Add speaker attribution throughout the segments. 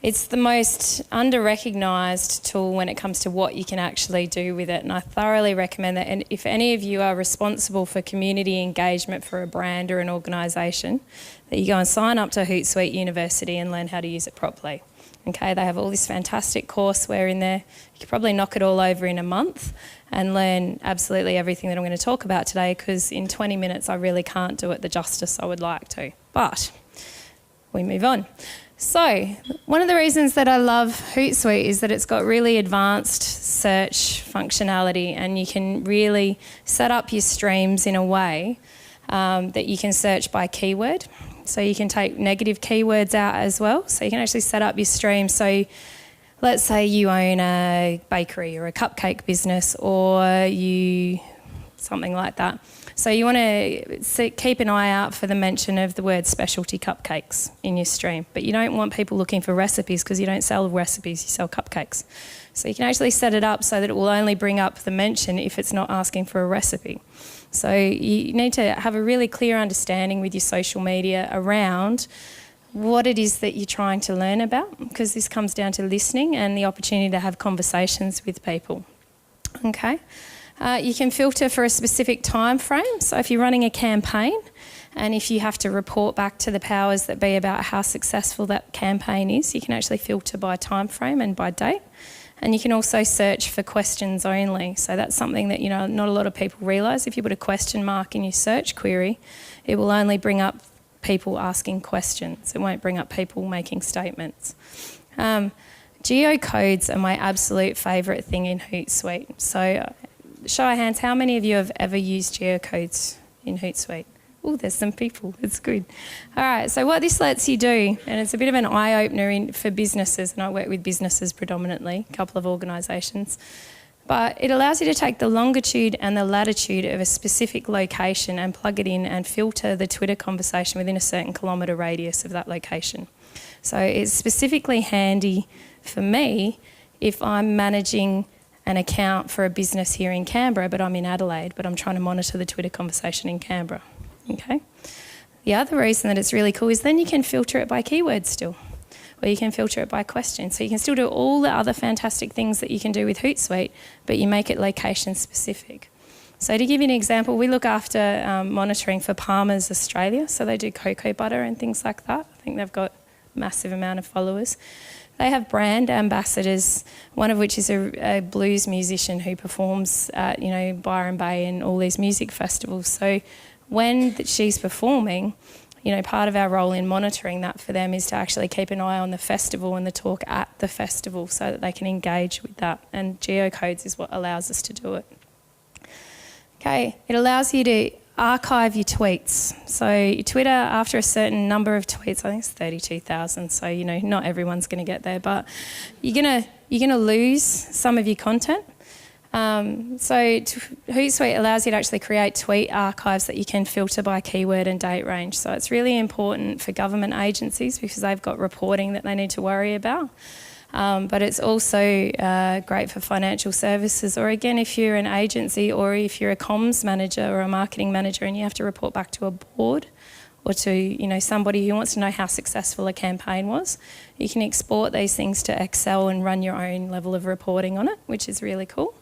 Speaker 1: It's the most under-recognised tool when it comes to what you can actually do with it, and I thoroughly recommend that. And if any of you are responsible for community engagement for a brand or an organisation, that you go and sign up to Hootsuite University and learn how to use it properly. Okay, they have all this fantastic courseware in there. You could probably knock it all over in a month and learn absolutely everything that I'm going to talk about today, because in 20 minutes I really can't do it the justice I would like to. But we move on. So, one of the reasons that I love Hootsuite is that it's got really advanced search functionality, and you can really set up your streams in a way that you can search by keyword. So you can take negative keywords out as well. So you can actually set up your stream. So let's say you own a bakery or a cupcake business, or something like that. So you want to keep an eye out for the mention of the word specialty cupcakes in your stream. But you don't want people looking for recipes, because you don't sell recipes, you sell cupcakes. So you can actually set it up so that it will only bring up the mention if it's not asking for a recipe. So you need to have a really clear understanding with your social media around what it is that you're trying to learn about, because this comes down to listening and the opportunity to have conversations with people. Okay. You can filter for a specific time frame. So if you're running a campaign and if you have to report back to the powers that be about how successful that campaign is, you can actually filter by time frame and by date. And you can also search for questions only. So that's something that, not a lot of people realise. If you put a question mark in your search query, it will only bring up people asking questions. It won't bring up people making statements. Geocodes are my absolute favourite thing in Hootsuite. So show of hands, how many of you have ever used geocodes in Hootsuite? Oh, there's some people. It's good. All right, so what this lets you do, and it's a bit of an eye-opener for businesses, and I work with businesses predominantly, a couple of organisations, but it allows you to take the longitude and the latitude of a specific location and plug it in and filter the Twitter conversation within a certain kilometre radius of that location. So it's specifically handy for me if I'm managing an account for a business here in Canberra, but I'm in Adelaide, but I'm trying to monitor the Twitter conversation in Canberra. Okay. The other reason that it's really cool is then you can filter it by keywords still, or you can filter it by question. So you can still do all the other fantastic things that you can do with Hootsuite, but you make it location specific. So to give you an example, we look after monitoring for Palmer's Australia. So they do cocoa butter and things like that. I think they've got a massive amount of followers. They have brand ambassadors, one of which is a blues musician who performs at, Byron Bay and all these music festivals. So when she's performing, part of our role in monitoring that for them is to actually keep an eye on the festival and the talk at the festival so that they can engage with that. And geocodes is what allows us to do it. Okay, it allows you to archive your tweets. So your Twitter, after a certain number of tweets, I think it's 32,000, so not everyone's going to get there, but you're gonna lose some of your content. So Hootsuite allows you to actually create tweet archives that you can filter by keyword and date range. So it's really important for government agencies because they've got reporting that they need to worry about. But it's also great for financial services, or again, if you're an agency or if you're a comms manager or a marketing manager and you have to report back to a board or to somebody who wants to know how successful a campaign was, you can export these things to Excel and run your own level of reporting on it, which is really cool.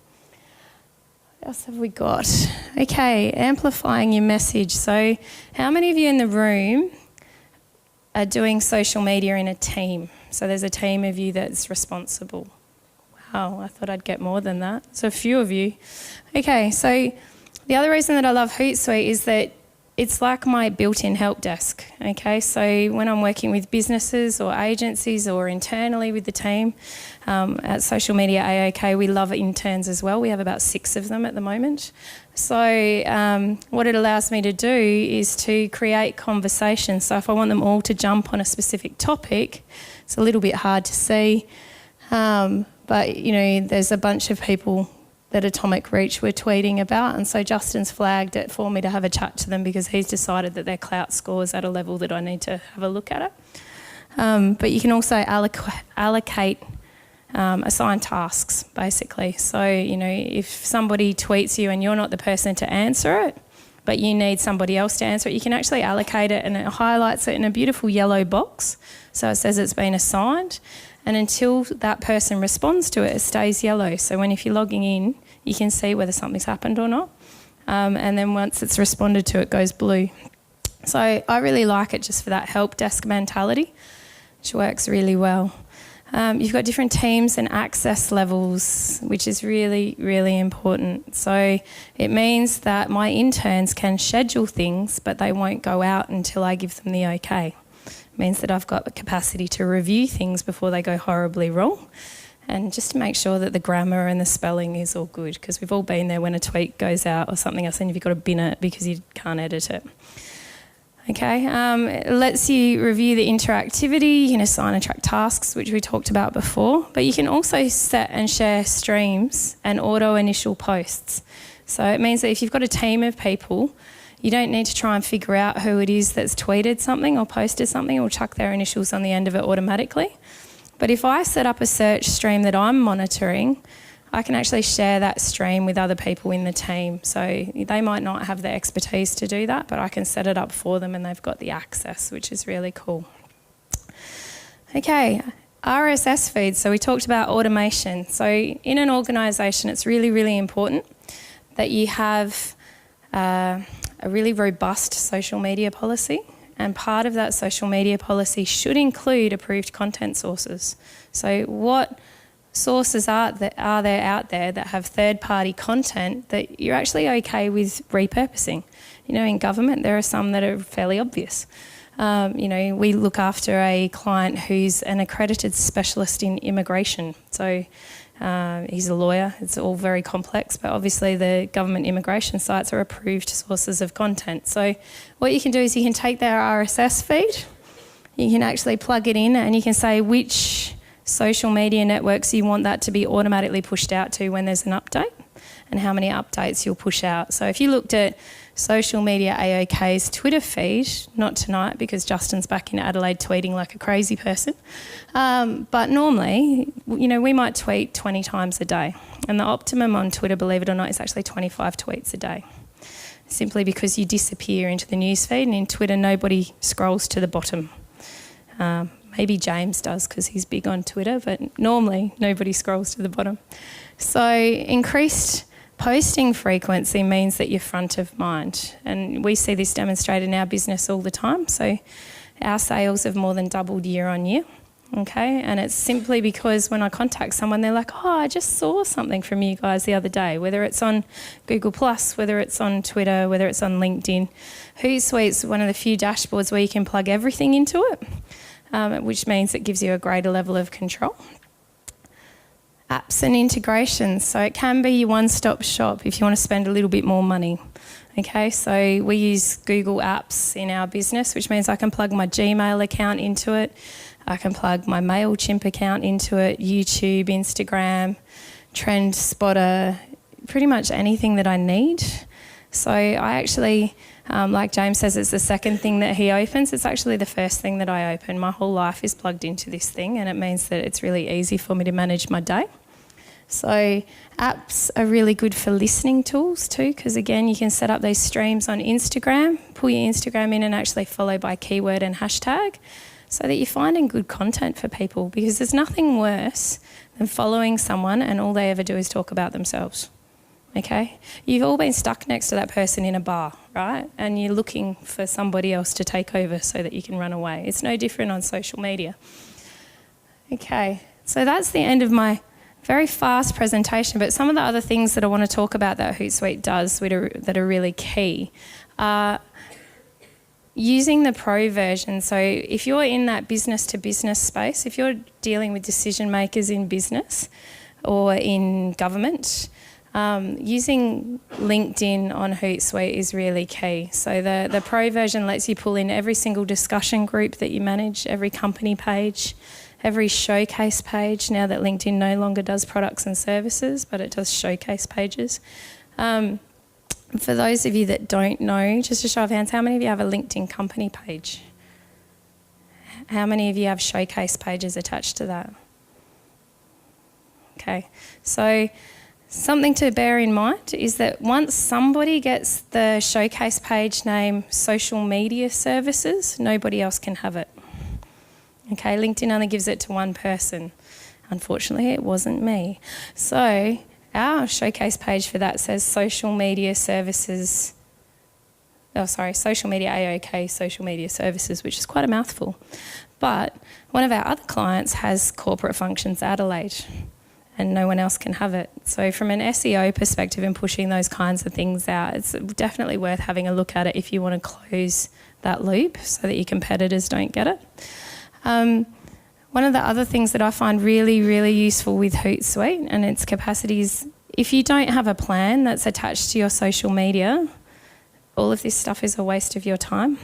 Speaker 1: What else have we got? Okay, amplifying your message. So how many of you in the room are doing social media in a team? So there's a team of you that's responsible. Wow, I thought I'd get more than that. So a few of you. Okay, so the other reason that I love Hootsuite is that it's like my built-in help desk. Okay, so when I'm working with businesses or agencies or internally with the team at Social Media AOK, we love interns as well. We have about 6 of them at the moment. So what it allows me to do is to create conversations. So if I want them all to jump on a specific topic, it's a little bit hard to see, but there's a bunch of people that Atomic Reach were tweeting about, and so Justin's flagged it for me to have a chat to them because he's decided that their clout score's at a level that I need to have a look at it. But you can also allocate assign tasks, basically. So, if somebody tweets you and you're not the person to answer it, but you need somebody else to answer it, you can actually allocate it, and it highlights it in a beautiful yellow box. So it says it's been assigned, and until that person responds to it, it stays yellow. So if you're logging in, you can see whether something's happened or not. And then once it's responded to, it goes blue. So I really like it just for that help desk mentality, which works really well. You've got different teams and access levels, which is really, really important. So it means that my interns can schedule things, but they won't go out until I give them the OK. It means that I've got the capacity to review things before they go horribly wrong, and just to make sure that the grammar and the spelling is all good, because we've all been there when a tweet goes out or something else and you've got to bin it because you can't edit it. Okay, it lets you review the interactivity. You can assign and track tasks, which we talked about before, but you can also set and share streams and auto-initial posts. So it means that if you've got a team of people, you don't need to try and figure out who it is that's tweeted something or posted something or chuck their initials on the end of it automatically. But if I set up a search stream that I'm monitoring, I can actually share that stream with other people in the team. So they might not have the expertise to do that, but I can set it up for them and they've got the access, which is really cool. Okay, RSS feeds. So we talked about automation. So in an organisation, it's really, really important that you have a really robust social media policy. And part of that social media policy should include approved content sources. So what sources are there out there that have third-party content that you're actually okay with repurposing? In government, there are some that are fairly obvious. We look after a client who's an accredited specialist in immigration. So he's a lawyer. It's all very complex, but obviously the government immigration sites are approved sources of content. So what you can do is you can take their RSS feed, you can actually plug it in, and you can say which social media networks you want that to be automatically pushed out to when there's an update, and how many updates you'll push out. So if you looked at social media AOK's Twitter feed, not tonight because Justin's back in Adelaide tweeting like a crazy person, but normally, we might tweet 20 times a day, and the optimum on Twitter, believe it or not, is actually 25 tweets a day, simply because you disappear into the newsfeed, and in Twitter nobody scrolls to the bottom. Maybe James does because he's big on Twitter, but normally nobody scrolls to the bottom. So increased posting frequency means that you're front of mind, and we see this demonstrated in our business all the time. So our sales have more than doubled year on year, okay? And it's simply because when I contact someone, they're like, I just saw something from you guys the other day, whether it's on Google+, whether it's on Twitter, whether it's on LinkedIn. Hootsuite's one of the few dashboards where you can plug everything into it, which means it gives you a greater level of control. Apps and integrations. So it can be your one-stop shop if you want to spend a little bit more money. Okay, so we use Google Apps in our business, which means I can plug my Gmail account into it. I can plug my MailChimp account into it, YouTube, Instagram, Trend Spotter, pretty much anything that I need. So I actually, like James says, it's the second thing that he opens. It's actually the first thing that I open. My whole life is plugged into this thing, and it means that it's really easy for me to manage my day. So apps are really good for listening tools too, because again, you can set up these streams on Instagram, pull your Instagram in and actually follow by keyword and hashtag, so that you're finding good content for people, because there's nothing worse than following someone and all they ever do is talk about themselves. Okay? You've all been stuck next to that person in a bar, right? And you're looking for somebody else to take over so that you can run away. It's no different on social media. Okay, so that's the end of my very fast presentation, but some of the other things that I want to talk about that Hootsuite does that are really key are using the pro version. So if you're in that business-to-business space, if you're dealing with decision makers in business or in government, using LinkedIn on Hootsuite is really key. So the pro version lets you pull in every single discussion group that you manage, every company page, every showcase page, now that LinkedIn no longer does products and services, but it does showcase pages. For those of you that don't know, just a show of hands, how many of you have a LinkedIn company page? How many of you have showcase pages attached to that? Okay, so Something to bear in mind is that once somebody gets the showcase page name social media services, nobody else can have it. Okay, LinkedIn only gives it to one person. Unfortunately, it wasn't me. So our showcase page for that says social media services, social media AOK, social media services, which is quite a mouthful. But one of our other clients has corporate functions Adelaide, and no one else can have it. So from an SEO perspective and pushing those kinds of things out, it's definitely worth having a look at it if you want to close that loop so that your competitors don't get it. One of the other things that I find really, really useful with Hootsuite and its capacity is if you don't have a plan that's attached to your social media, all of this stuff is a waste of your time.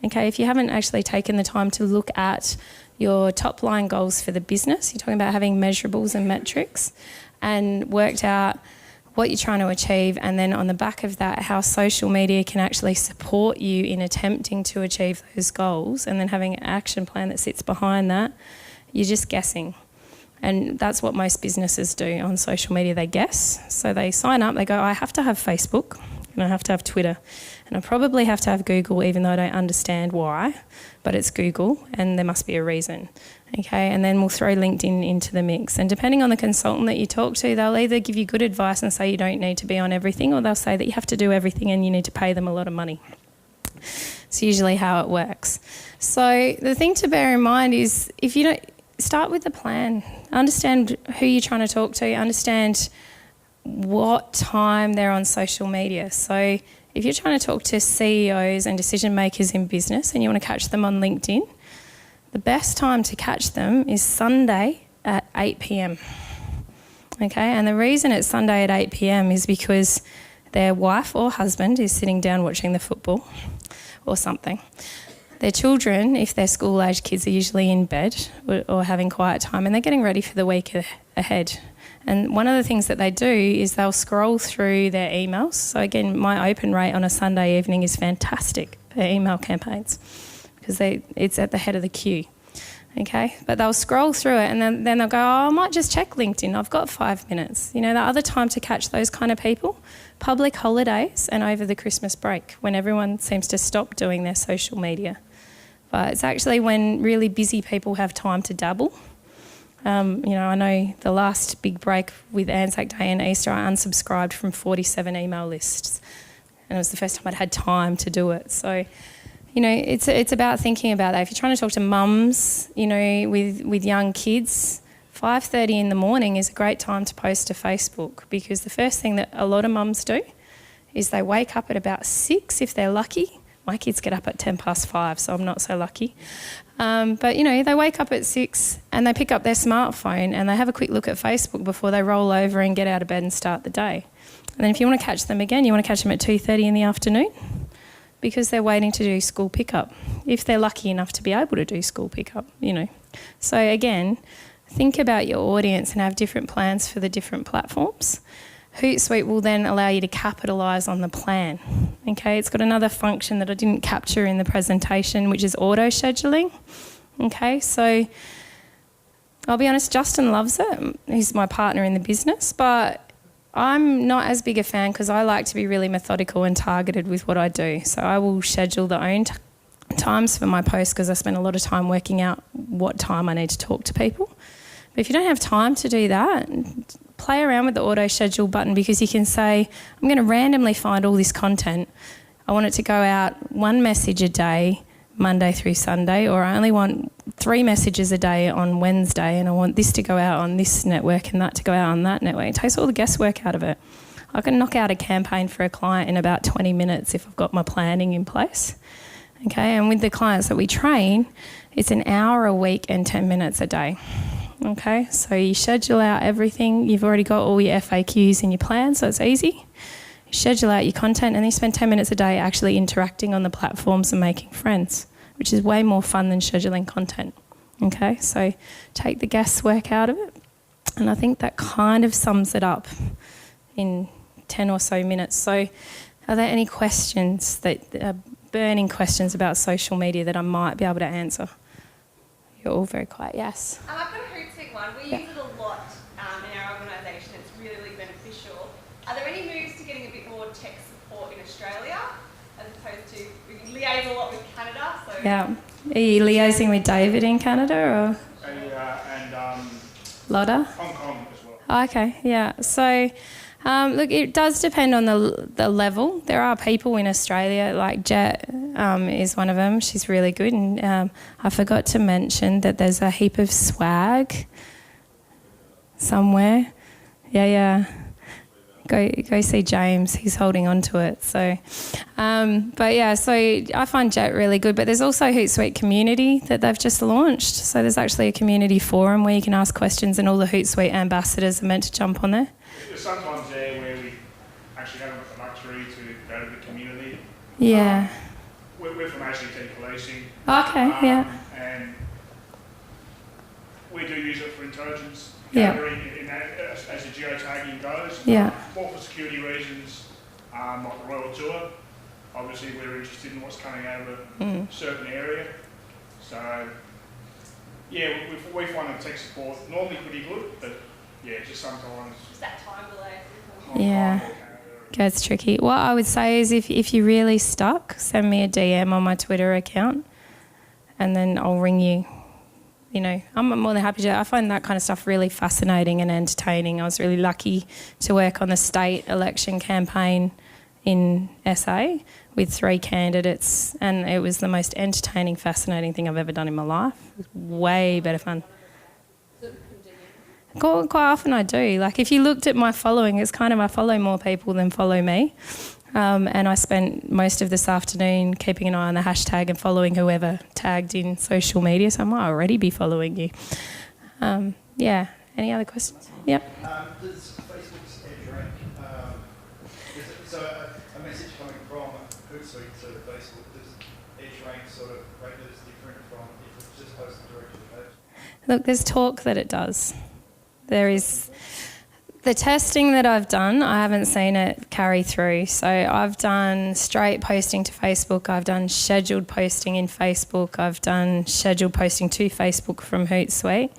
Speaker 1: Okay, if you haven't actually taken the time to look at your top line goals for the business, you're talking about having measurables and metrics, and worked out what you're trying to achieve, and then on the back of that, how social media can actually support you in attempting to achieve those goals, and then having an action plan that sits behind that, you're just guessing. And that's what most businesses do on social media. They guess. So they sign up, they go, I have to have Facebook, and I have to have Twitter, and I probably have to have Google, even though I don't understand why, but it's Google and there must be a reason. Okay, and then we'll throw LinkedIn into the mix. And depending on the consultant that you talk to, they'll either give you good advice and say you don't need to be on everything, or they'll say that you have to do everything and you need to pay them a lot of money. It's usually how it works. So the thing to bear in mind is if you don't, start with a plan. Understand who you're trying to talk to, understand what time they're on social media. So if you're trying to talk to CEOs and decision makers in business and you want to catch them on LinkedIn, the best time to catch them is Sunday at 8 p.m. Okay, and the reason it's Sunday at 8 p.m. is because their wife or husband is sitting down watching the football or something. Their children, if they're school-aged kids, are usually in bed or having quiet time, and they're getting ready for the week ahead. And one of the things that they do is they'll scroll through their emails. So again, my open rate on a Sunday evening is fantastic for email campaigns because it's at the head of the queue. Okay, but they'll scroll through it and then they'll go, I might just check LinkedIn. I've got 5 minutes. You know, the other time to catch those kind of people, public holidays and over the Christmas break when everyone seems to stop doing their social media. But it's actually when really busy people have time to dabble. I know the last big break with Anzac Day and Easter, I unsubscribed from 47 email lists. And it was the first time I'd had time to do it. So, it's about thinking about that. If you're trying to talk to mums, with young kids, 5:30 in the morning is a great time to post to Facebook, because the first thing that a lot of mums do is they wake up at about 6 if they're lucky. My kids get up at 5:10, so I'm not so lucky. But they wake up at 6 and they pick up their smartphone and they have a quick look at Facebook before they roll over and get out of bed and start the day. And then if you want to catch them again, you want to catch them at 2:30 in the afternoon, because they're waiting to do school pickup, if they're lucky enough to be able to do school pickup, So again, think about your audience and have different plans for the different platforms. Hootsuite will then allow you to capitalise on the plan. Okay, it's got another function that I didn't capture in the presentation, which is auto-scheduling. Okay, so I'll be honest, Justin loves it. He's my partner in the business, but I'm not as big a fan because I like to be really methodical and targeted with what I do. So I will schedule the own times for my posts because I spend a lot of time working out what time I need to talk to people. But if you don't have time to do that, play around with the auto schedule button, because you can say, I'm going to randomly find all this content. I want it to go out one message a day, Monday through Sunday, or I only want 3 messages a day on Wednesday, and I want this to go out on this network and that to go out on that network. It takes all the guesswork out of it. I can knock out a campaign for a client in about 20 minutes if I've got my planning in place. Okay, and with the clients that we train, it's an hour a week and 10 minutes a day. Okay, so you schedule out everything. You've already got all your FAQs in your plan, so it's easy. You schedule out your content and then you spend 10 minutes a day actually interacting on the platforms and making friends, which is way more fun than scheduling content. Okay, so take the guesswork out of it. And I think that kind of sums it up in 10 or so minutes. So are there any questions, burning questions about social media that I might be able to answer? You're all very quiet, yes.
Speaker 2: I've got a Hootsuite one. We use it a lot in our organisation. It's really beneficial. Are there any moves to getting a bit more tech support in Australia, as opposed to we liaise a lot with Canada? So
Speaker 1: Yeah. Are you liaising with David in Canada or
Speaker 3: and
Speaker 1: Lotta?
Speaker 3: Hong Kong as well.
Speaker 1: Oh, okay, yeah. So, look, it does depend on the level. There are people in Australia, like Jet is one of them. She's really good. And I forgot to mention that there's a heap of swag somewhere. Yeah. Go see James. He's holding on to it. So, but yeah, so I find Jet really good. But there's also Hootsuite community that they've just launched. So there's actually a community forum where you can ask questions, and all the Hootsuite ambassadors are meant to jump on there.
Speaker 3: There's sometimes there where we actually haven't got the luxury to go to the community.
Speaker 1: Yeah.
Speaker 3: We're from ACT Policing.
Speaker 1: Okay. Yeah.
Speaker 3: And we do use it for intelligence.
Speaker 1: Yeah.
Speaker 3: In that, as the geotagging goes.
Speaker 1: Yeah.
Speaker 3: More for security reasons, like the Royal Tour. Obviously, we're interested in what's coming out of a certain area. So, yeah, we find the tech support normally pretty good, but yeah, just sometimes.
Speaker 2: Just that time delay.
Speaker 1: Yeah. Gets tricky. What I would say is if you're really stuck, send me a DM on my Twitter account, and then I'll ring you. You know, I'm more than happy to. I find that kind of stuff really fascinating and entertaining. I was really lucky to work on the state election campaign in SA with 3 candidates, and it was the most entertaining, fascinating thing I've ever done in my life. It was way better fun. Quite often I do. Like, if you looked at my following, it's kind of I follow more people than follow me. And I spent most of this afternoon keeping an eye on the hashtag and following whoever tagged in social media, so I might already be following you. Yeah. Any other questions? Yep.
Speaker 4: Does Facebook's edge rank, so a message coming from Hootsuite to Facebook, does edge rank sort of rate that it's different from if it's just posted directly to the page?
Speaker 1: Look, there's talk that it does. There is. The testing that I've done, I haven't seen it carry through. So I've done straight posting to Facebook. I've done scheduled posting in Facebook. I've done scheduled posting to Facebook from Hootsuite.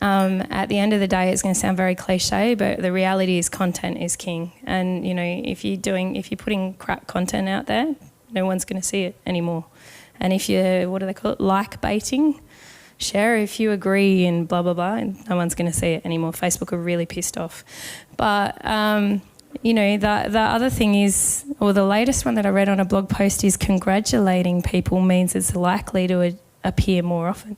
Speaker 1: At the end of the day, it's going to sound very cliche, but the reality is content is king. And, you know, if you're putting crap content out there, no one's going to see it anymore. And if you're, what do they call it, like baiting, share if you agree and blah, blah, blah, and no one's going to see it anymore. Facebook are really pissed off. But, you know, the other thing is, or the latest one that I read on a blog post is congratulating people means it's likely to appear more often.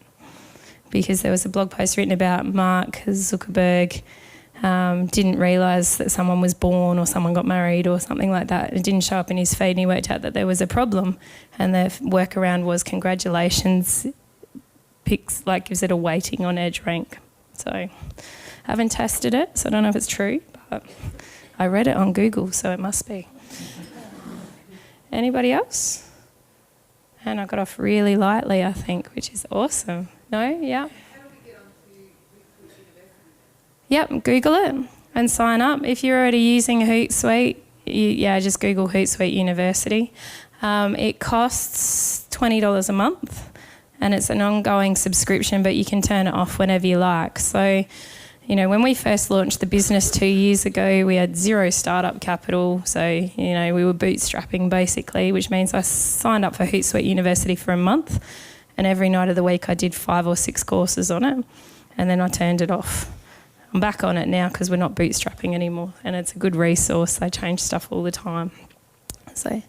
Speaker 1: Because there was a blog post written about Mark Zuckerberg didn't realise that someone was born or someone got married or something like that. It didn't show up in his feed, and he worked out that there was a problem, and the workaround was congratulations gives it a weighting on edge rank. So I haven't tested it, so I don't know if it's true, but I read it on Google, so it must be. Anybody else? And I got off really lightly, I think, which is awesome. No? Yeah? Yep, Google it and sign up. If you're already using Hootsuite, just Google Hootsuite University. It costs $20 a month. And it's an ongoing subscription, but you can turn it off whenever you like. So, you know, when we first launched the business 2 years ago, we had 0 startup capital. So, you know, we were bootstrapping basically, which means I signed up for Hootsuite University for a month, and every night of the week I did 5 or 6 courses on it, and then I turned it off. I'm back on it now because we're not bootstrapping anymore, and it's a good resource. They change stuff all the time. So.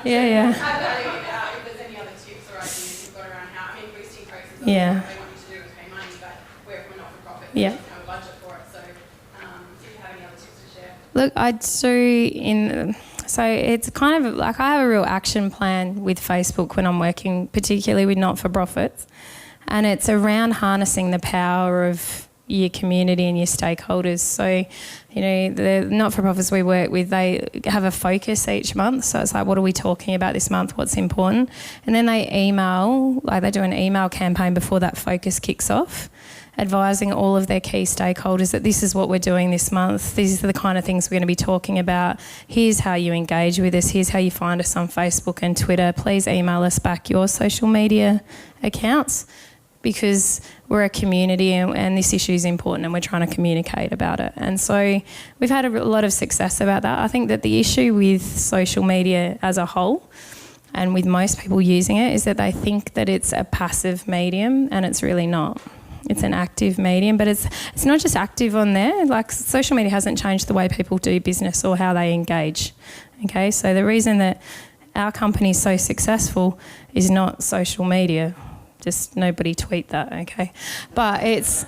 Speaker 1: Yeah.
Speaker 2: If there's any other tips or ideas you've got around how, boosting posts is
Speaker 1: yeah.
Speaker 2: what they want you to do is pay money, but we're not for profit, we just have a budget for it. So if you have any other tips to share.
Speaker 1: Look, I do so it's kind of like I have a real action plan with Facebook when I'm working, particularly with not-for-profits, and it's around harnessing the power of your community and your stakeholders. So, you know, the not-for-profits we work with, they have a focus each month. So it's like, what are we talking about this month? What's important? And then they do an email campaign before that focus kicks off. advising all of their key stakeholders that this is what we're doing this month, these are the kind of things we're going to be talking about, here's how you engage with us, here's how you find us on Facebook and Twitter, please email us back your social media accounts, because we're a community and this issue is important and we're trying to communicate about it. And so we've had a lot of success about that. I think that the issue with social media as a whole, and with most people using it, is that they think that it's a passive medium, and it's really not. It's an active medium, but it's not just active on there. Like, social media hasn't changed the way people do business or how they engage. Okay, so the reason that our company is so successful is not social media. Just nobody tweet that, okay? But it's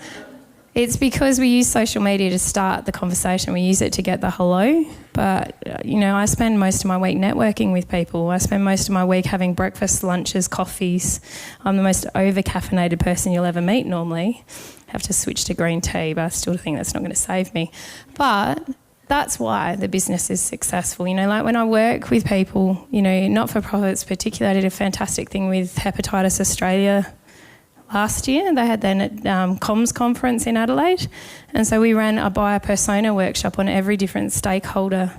Speaker 1: because we use social media to start the conversation. We use it to get the hello. But, I spend most of my week networking with people. I spend most of my week having breakfast, lunches, coffees. I'm the most over-caffeinated person you'll ever meet normally. I have to switch to green tea, but I still think that's not going to save me. But that's why the business is successful. Like when I work with people, not-for-profits particularly, I did a fantastic thing with Hepatitis Australia last year. They had their comms conference in Adelaide. And so we ran a buyer persona workshop on every different stakeholder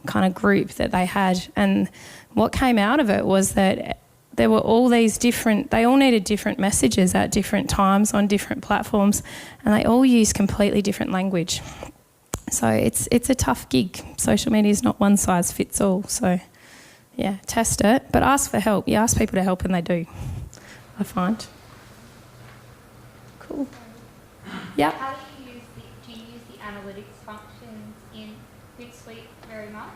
Speaker 1: kind of group that they had. And what came out of it was that there were all these they all needed different messages at different times on different platforms, and they all used completely different language. So it's a tough gig. Social media is not one size fits all. So, yeah, test it, but ask for help. You ask people to help and they do, I find. Cool. Yep.
Speaker 5: How do you use the analytics functions in Hootsuite very much?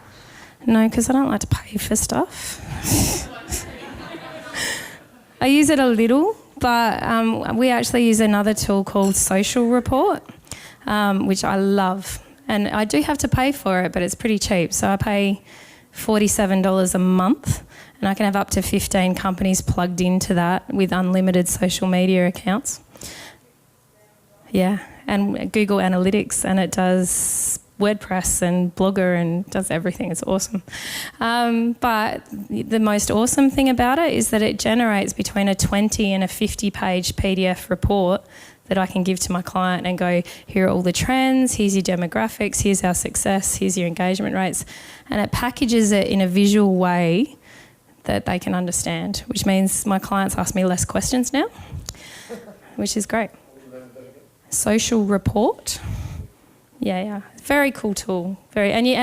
Speaker 1: No, because I don't like to pay for stuff. I use it a little, but we actually use another tool called Social Report, which I love. And I do have to pay for it, but it's pretty cheap. So I pay $47 a month, and I can have up to 15 companies plugged into that with unlimited social media accounts. Yeah, and Google Analytics, and it does WordPress and Blogger and does everything. It's awesome. But the most awesome thing about it is that it generates between a 20 and a 50-page PDF report that I can give to my client and go, here are all the trends, here's your demographics, here's our success, here's your engagement rates. And it packages it in a visual way that they can understand, which means my clients ask me less questions now, which is great. Social Report. Yeah. Very cool tool. And you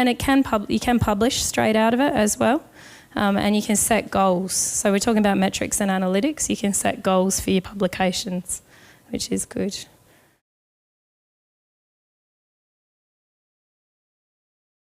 Speaker 1: can publish straight out of it as well. And you can set goals. So we're talking about metrics and analytics. You can set goals for your publications, which is good.